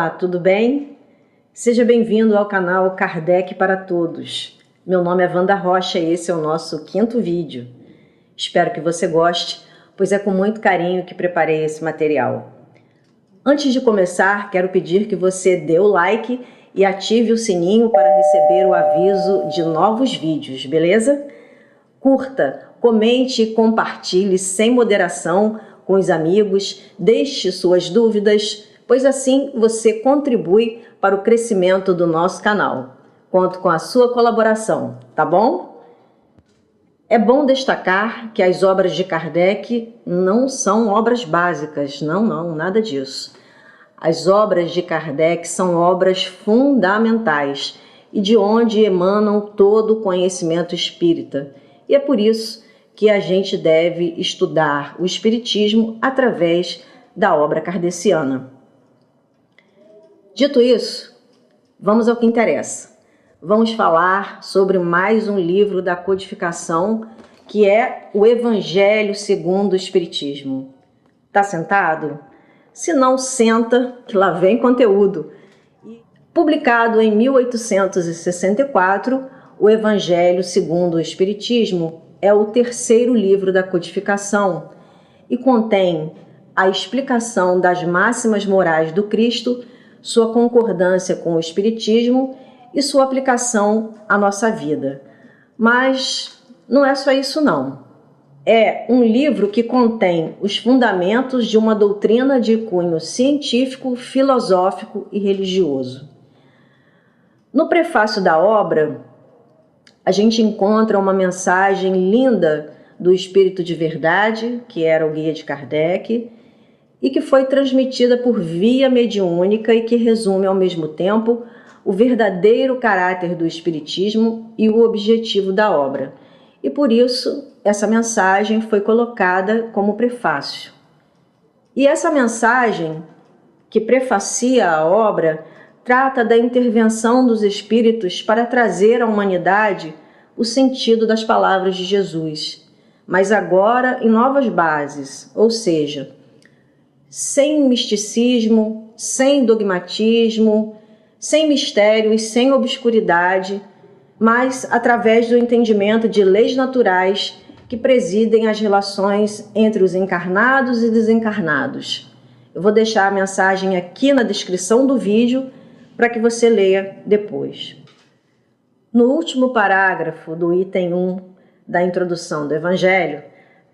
Olá, tudo bem? Seja bem-vindo ao canal Kardec para Todos. Meu nome é Wanda Rocha e esse é o nosso 5º vídeo. Espero que você goste, pois é com muito carinho que preparei esse material. Antes de começar, quero pedir que você dê o like e ative o sininho para receber o aviso de novos vídeos, beleza? Curta, comente e compartilhe sem moderação com os amigos, deixe suas dúvidas, pois assim você contribui para o crescimento do nosso canal. Conto com a sua colaboração, tá bom? É bom destacar que as obras de Kardec não são obras básicas, não, nada disso. As obras de Kardec são obras fundamentais e de onde emanam todo o conhecimento espírita. E é por isso que a gente deve estudar o Espiritismo através da obra kardeciana. Dito isso, vamos ao que interessa. Vamos falar sobre mais um livro da codificação, que é o Evangelho segundo o Espiritismo. Tá sentado? Se não, senta, que lá vem conteúdo. Publicado em 1864, o Evangelho segundo o Espiritismo é o 3º livro da codificação e contém a explicação das máximas morais do Cristo, sua concordância com o Espiritismo e sua aplicação à nossa vida. Mas não é só isso não. É um livro que contém os fundamentos de uma doutrina de cunho científico, filosófico e religioso. No prefácio da obra, a gente encontra uma mensagem linda do Espírito de Verdade, que era o guia de Kardec, e que foi transmitida por via mediúnica e que resume ao mesmo tempo o verdadeiro caráter do Espiritismo e o objetivo da obra. E por isso, essa mensagem foi colocada como prefácio. E essa mensagem, que prefacia a obra, trata da intervenção dos Espíritos para trazer à humanidade o sentido das palavras de Jesus, mas agora em novas bases, ou seja, sem misticismo, sem dogmatismo, sem mistério e sem obscuridade, mas através do entendimento de leis naturais que presidem as relações entre os encarnados e desencarnados. Eu vou deixar a mensagem aqui na descrição do vídeo para que você leia depois. No último parágrafo do item 1 da introdução do Evangelho,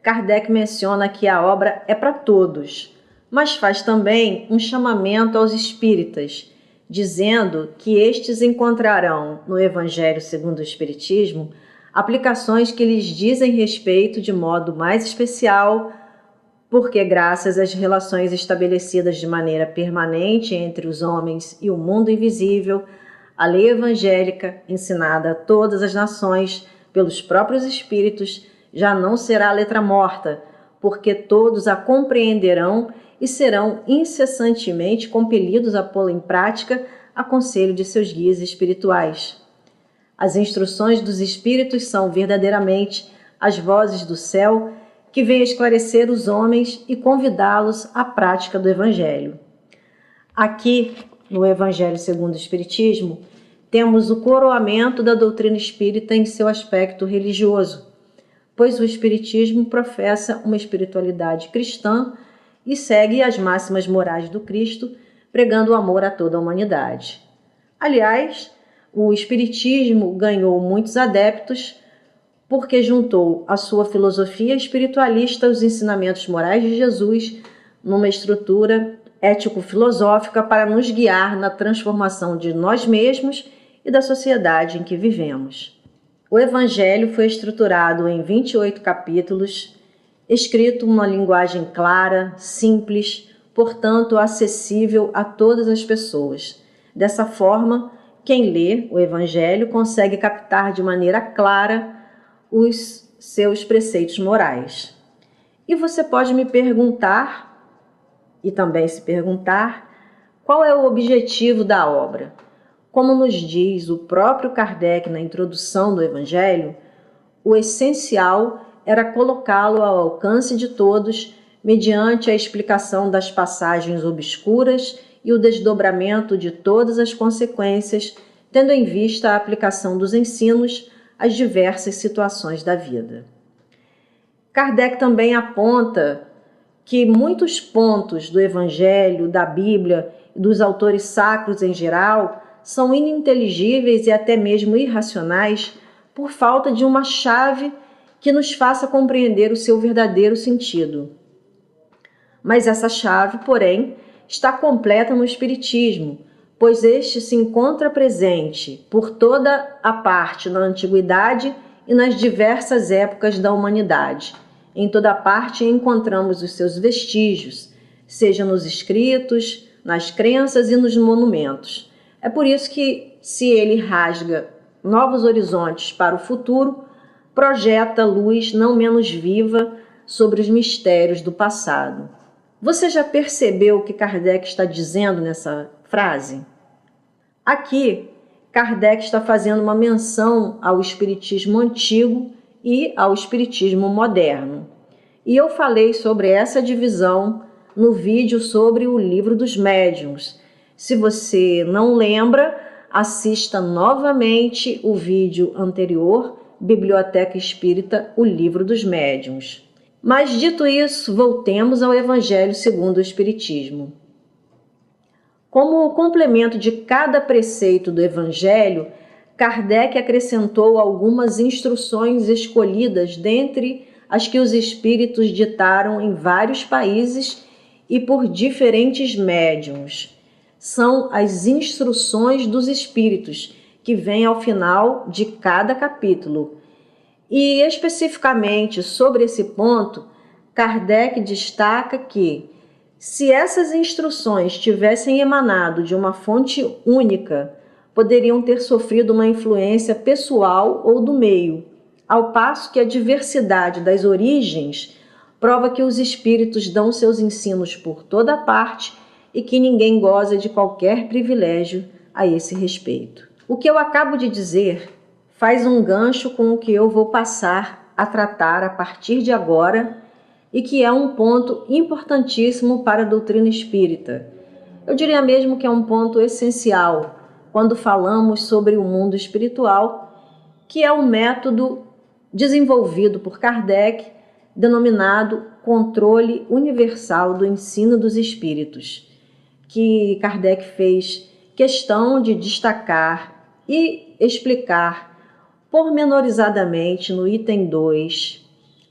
Kardec menciona que a obra é para todos, mas faz também um chamamento aos espíritas, dizendo que estes encontrarão no Evangelho segundo o Espiritismo aplicações que lhes dizem respeito de modo mais especial, porque graças às relações estabelecidas de maneira permanente entre os homens e o mundo invisível, a lei evangélica, ensinada a todas as nações pelos próprios Espíritos, já não será letra morta, porque todos a compreenderão e serão incessantemente compelidos a pô-la em prática a conselho de seus guias espirituais. As instruções dos Espíritos são verdadeiramente as vozes do céu que vêm esclarecer os homens e convidá-los à prática do Evangelho. Aqui, no Evangelho segundo o Espiritismo, temos o coroamento da doutrina espírita em seu aspecto religioso, pois o Espiritismo professa uma espiritualidade cristã e segue as máximas morais do Cristo, pregando o amor a toda a humanidade. Aliás, o Espiritismo ganhou muitos adeptos porque juntou a sua filosofia espiritualista aos ensinamentos morais de Jesus numa estrutura ético-filosófica para nos guiar na transformação de nós mesmos e da sociedade em que vivemos. O Evangelho foi estruturado em 28 capítulos, escrito numa linguagem clara, simples, portanto acessível a todas as pessoas. Dessa forma, quem lê o Evangelho consegue captar de maneira clara os seus preceitos morais. E você pode me perguntar, e também se perguntar, qual é o objetivo da obra? Como nos diz o próprio Kardec na introdução do Evangelho, o essencial era colocá-lo ao alcance de todos mediante a explicação das passagens obscuras e o desdobramento de todas as consequências, tendo em vista a aplicação dos ensinos às diversas situações da vida. Kardec também aponta que muitos pontos do Evangelho, da Bíblia e dos autores sacros em geral são ininteligíveis e até mesmo irracionais por falta de uma chave que nos faça compreender o seu verdadeiro sentido. Mas essa chave, porém, está completa no Espiritismo, pois este se encontra presente por toda a parte na antiguidade e nas diversas épocas da humanidade. Em toda parte encontramos os seus vestígios, seja nos escritos, nas crenças e nos monumentos. É por isso que, se ele rasga novos horizontes para o futuro, projeta luz não menos viva sobre os mistérios do passado. Você já percebeu o que Kardec está dizendo nessa frase? Aqui, Kardec está fazendo uma menção ao espiritismo antigo e ao espiritismo moderno. E eu falei sobre essa divisão no vídeo sobre o Livro dos Médiuns. Se você não lembra, assista novamente o vídeo anterior, Biblioteca Espírita, o Livro dos Médiuns. Mas dito isso, voltemos ao Evangelho segundo o Espiritismo. Como complemento de cada preceito do Evangelho, Kardec acrescentou algumas instruções escolhidas dentre as que os espíritos ditaram em vários países e por diferentes médiuns. São as instruções dos espíritos, que vêm ao final de cada capítulo. E especificamente sobre esse ponto, Kardec destaca que, se essas instruções tivessem emanado de uma fonte única, poderiam ter sofrido uma influência pessoal ou do meio, ao passo que a diversidade das origens prova que os espíritos dão seus ensinos por toda parte e que ninguém goza de qualquer privilégio a esse respeito. O que eu acabo de dizer faz um gancho com o que eu vou passar a tratar a partir de agora e que é um ponto importantíssimo para a doutrina espírita. Eu diria mesmo que é um ponto essencial quando falamos sobre o mundo espiritual, que é um método desenvolvido por Kardec, denominado Controle Universal do Ensino dos Espíritos, que Kardec fez questão de destacar e explicar pormenorizadamente no item 2,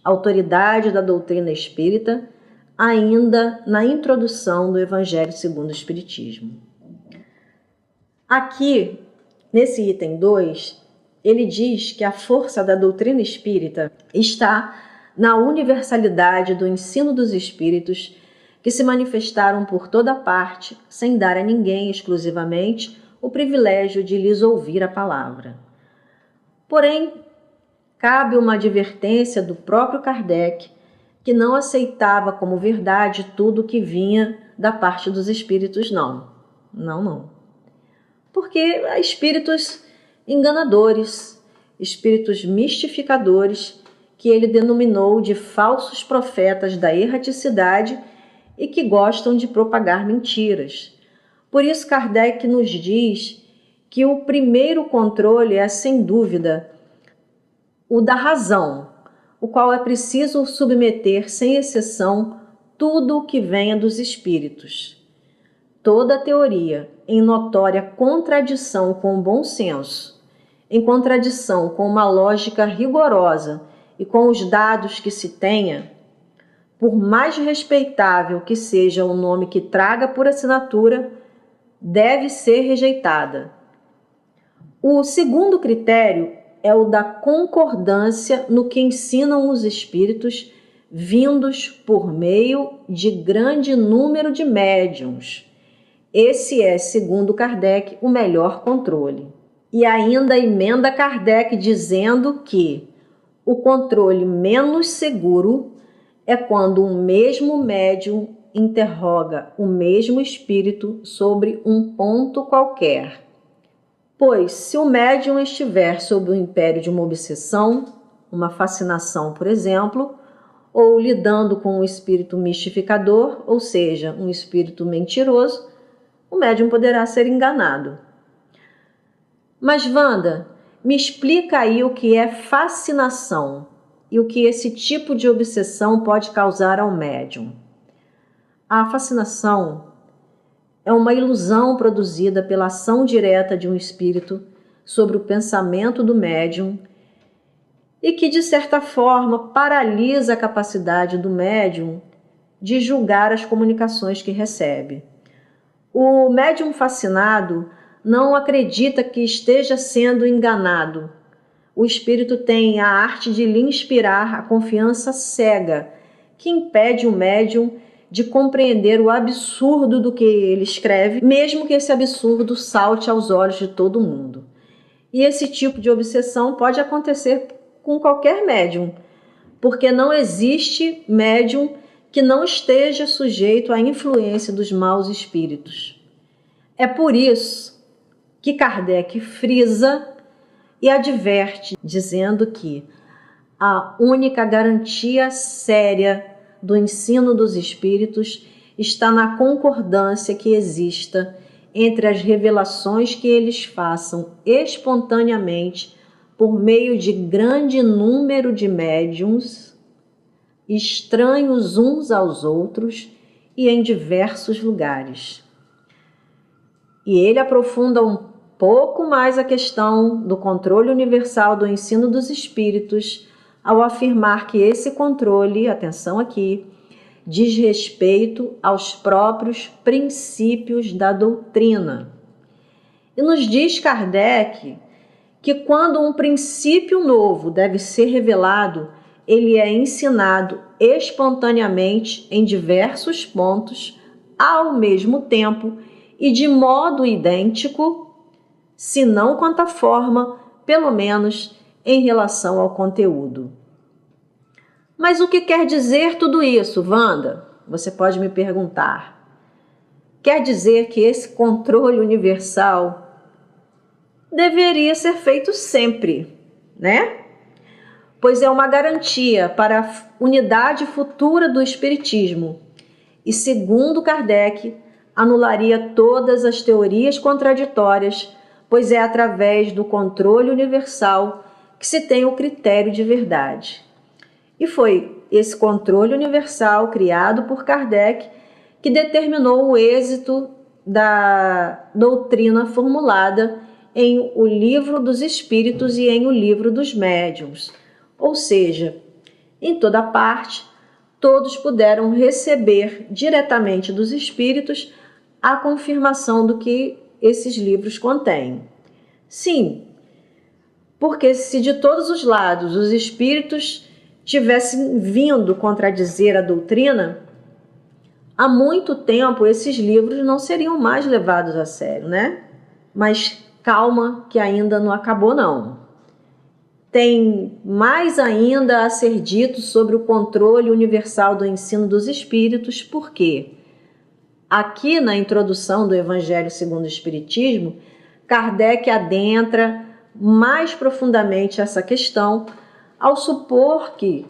Autoridade da Doutrina Espírita, ainda na introdução do Evangelho segundo o Espiritismo. Aqui, nesse item 2, ele diz que a força da doutrina espírita está na universalidade do ensino dos espíritos que se manifestaram por toda parte, sem dar a ninguém exclusivamente o privilégio de lhes ouvir a palavra. Porém, cabe uma advertência do próprio Kardec, que não aceitava como verdade tudo que vinha da parte dos espíritos, não. Porque há espíritos enganadores, espíritos mistificadores, que ele denominou de falsos profetas da erraticidade e que gostam de propagar mentiras. Por isso, Kardec nos diz que o primeiro controle é, sem dúvida, o da razão, o qual é preciso submeter, sem exceção, tudo o que venha dos espíritos. Toda teoria em notória contradição com o bom senso, em contradição com uma lógica rigorosa e com os dados que se tenha, por mais respeitável que seja o nome que traga por assinatura, deve ser rejeitada. O segundo critério é o da concordância no que ensinam os espíritos vindos por meio de grande número de médiuns. Esse é, segundo Kardec, o melhor controle. E ainda emenda Kardec dizendo que o controle menos seguro é quando um mesmo médium interroga o mesmo espírito sobre um ponto qualquer. Pois, se o médium estiver sob o império de uma obsessão, uma fascinação, por exemplo, ou lidando com um espírito mistificador, ou seja, um espírito mentiroso, o médium poderá ser enganado. Mas, Wanda, me explica aí o que é fascinação e o que esse tipo de obsessão pode causar ao médium. A fascinação é uma ilusão produzida pela ação direta de um espírito sobre o pensamento do médium e que, de certa forma, paralisa a capacidade do médium de julgar as comunicações que recebe. O médium fascinado não acredita que esteja sendo enganado. O espírito tem a arte de lhe inspirar a confiança cega, que impede o médium de compreender o absurdo do que ele escreve, mesmo que esse absurdo salte aos olhos de todo mundo. E esse tipo de obsessão pode acontecer com qualquer médium, porque não existe médium que não esteja sujeito à influência dos maus espíritos. É por isso que Kardec frisa e adverte, dizendo que a única garantia séria do ensino dos espíritos está na concordância que exista entre as revelações que eles façam espontaneamente por meio de grande número de médiuns, estranhos uns aos outros e em diversos lugares. E ele aprofunda um pouco mais a questão do controle universal do ensino dos espíritos ao afirmar que esse controle, atenção aqui, diz respeito aos próprios princípios da doutrina. E nos diz Kardec que quando um princípio novo deve ser revelado, ele é ensinado espontaneamente em diversos pontos, ao mesmo tempo e de modo idêntico, se não quanto à forma, pelo menos em relação ao conteúdo. Mas o que quer dizer tudo isso, Wanda? Você pode me perguntar. Quer dizer que esse controle universal deveria ser feito sempre, né? Pois é uma garantia para a unidade futura do Espiritismo e, segundo Kardec, anularia todas as teorias contraditórias, pois é através do controle universal que se tem o critério de verdade. E foi esse controle universal criado por Kardec que determinou o êxito da doutrina formulada em O Livro dos Espíritos e em O Livro dos Médiuns. Ou seja, em toda parte, todos puderam receber diretamente dos espíritos a confirmação do que esses livros contêm. Sim, porque se de todos os lados os espíritos tivessem vindo contradizer a doutrina, há muito tempo esses livros não seriam mais levados a sério, né? Mas calma, que ainda não acabou não. Tem mais ainda a ser dito sobre o controle universal do ensino dos espíritos, porque aqui na introdução do Evangelho segundo o Espiritismo, Kardec adentra mais profundamente essa questão ao supor que,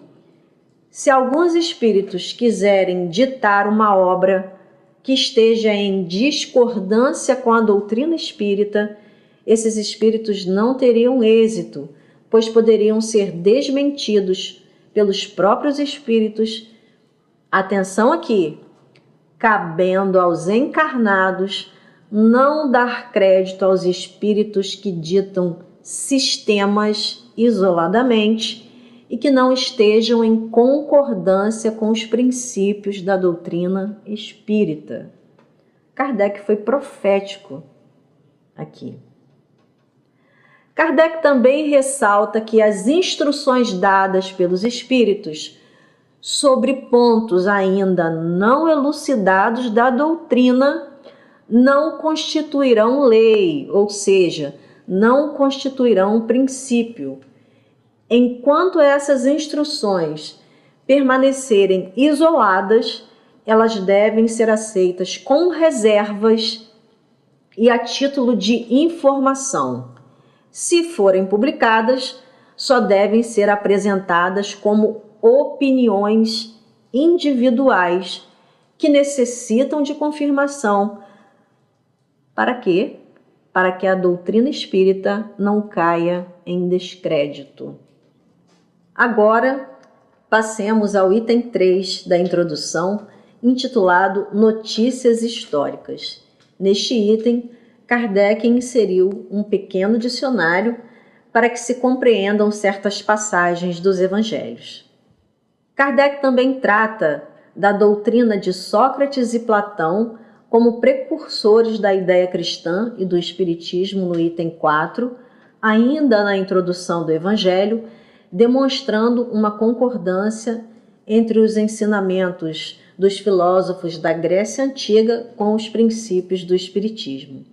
se alguns espíritos quiserem ditar uma obra que esteja em discordância com a doutrina espírita, esses espíritos não teriam êxito, pois poderiam ser desmentidos pelos próprios espíritos. Atenção aqui, cabendo aos encarnados não dar crédito aos espíritos que ditam sistemas isoladamente e que não estejam em concordância com os princípios da doutrina espírita. Kardec foi profético aqui. Kardec também ressalta que as instruções dadas pelos espíritos sobre pontos ainda não elucidados da doutrina não constituirão lei, ou seja, não constituirão princípio. Enquanto essas instruções permanecerem isoladas, elas devem ser aceitas com reservas e a título de informação. Se forem publicadas, só devem ser apresentadas como opiniões individuais que necessitam de confirmação Para quê? Para que a doutrina espírita não caia em descrédito. Agora, passemos ao item 3 da introdução, intitulado Notícias Históricas. Neste item, Kardec inseriu um pequeno dicionário para que se compreendam certas passagens dos evangelhos. Kardec também trata da doutrina de Sócrates e Platão como precursores da ideia cristã e do espiritismo no item 4, ainda na introdução do evangelho, demonstrando uma concordância entre os ensinamentos dos filósofos da Grécia Antiga com os princípios do espiritismo.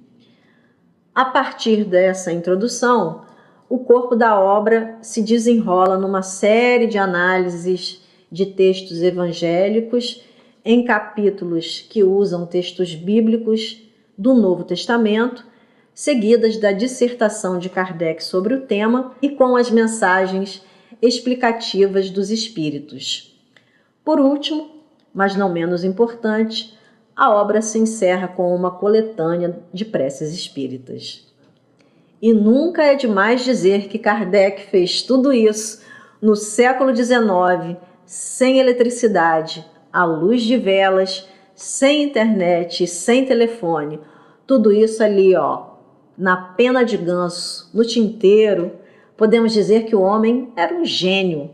A partir dessa introdução, o corpo da obra se desenrola numa série de análises de textos evangélicos em capítulos que usam textos bíblicos do Novo Testamento, seguidas da dissertação de Kardec sobre o tema e com as mensagens explicativas dos espíritos. Por último, mas não menos importante, a obra se encerra com uma coletânea de preces espíritas. E nunca é demais dizer que Kardec fez tudo isso no século XIX, sem eletricidade, à luz de velas, sem internet, sem telefone. Tudo isso ali, na pena de ganso, no tinteiro. Podemos dizer que o homem era um gênio.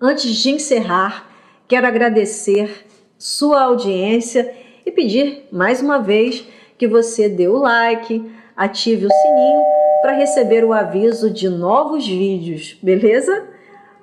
Antes de encerrar, quero agradecer sua audiência e pedir mais uma vez que você dê o like, ative o sininho para receber o aviso de novos vídeos, beleza?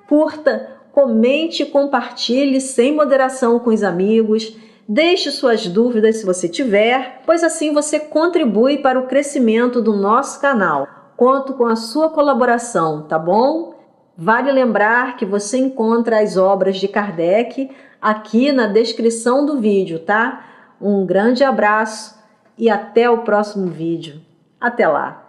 Curta, comente e compartilhe sem moderação com os amigos. Deixe suas dúvidas se você tiver, pois assim você contribui para o crescimento do nosso canal. Conto com a sua colaboração, tá bom? Vale lembrar que você encontra as obras de Kardec aqui na descrição do vídeo, tá? Um grande abraço e até o próximo vídeo. Até lá!